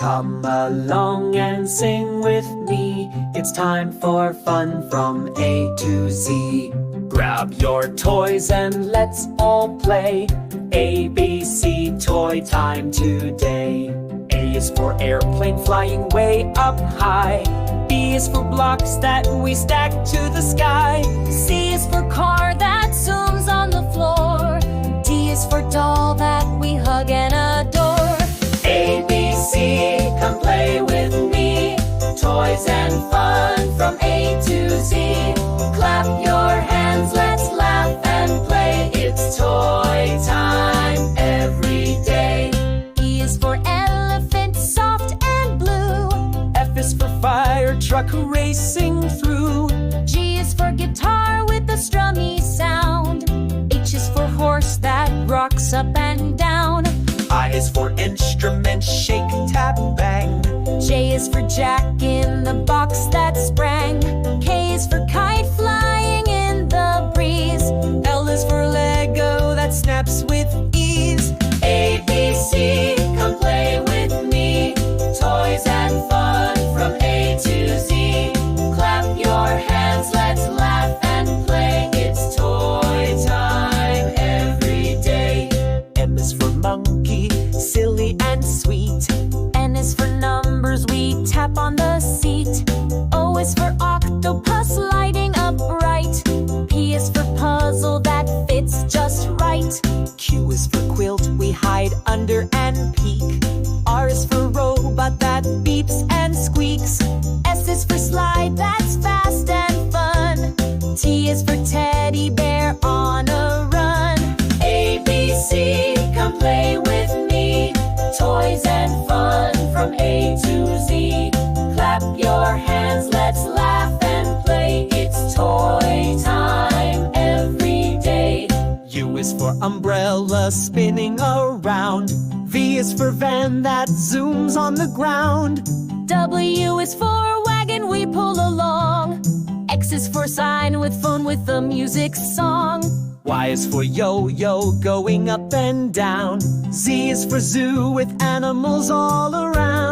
Come along and sing with me. It's time for fun from A to Z. Grab your toys and let's all play. A, B, C, toy time today. A is for airplane flying way up high. B is for blocks that we stack to the sky. C is for car that zooms on the floor. D is for doll that we hug and adore. A, B, C, come play with me. Toys and fun from A to Z. Clap your hands, let's laugh and play. It's toy time every day. E is for elephant, soft and blue. F is for fire truck racing through. G is for guitar with a strummy sound. H is for horse that rocks up and down. I is for instrument, shake, tap, bang. J is for Jack in the box that sprang. K is for kite flying in the breeze. L is for Lego that snaps with ease. A, B, C, come play with me. Toys and fun from A to Z. Clap your hands, let's laugh and play. It's toy time every day. M is for monkey, silly and sweet. N is for numbers, we tap on the seat. O is for octopus lighting up bright. P is for puzzle that fits just right. Q is for quilt, we hide under and peek. R is for robot that beeps and squeaks. S is for slide that's fast and fun. T is for teddy bear on a run. A, B, C, come play with me. Toys and fun from A to Z. Clap your hands, let's laugh and play. It's toy time every day. U is for umbrella spinning around. V is for van that zooms on the ground. W is for wagon we pull along. X is for sign with phone with the music song. Y is for yo-yo going up and down. Z is for zoo with animals all around.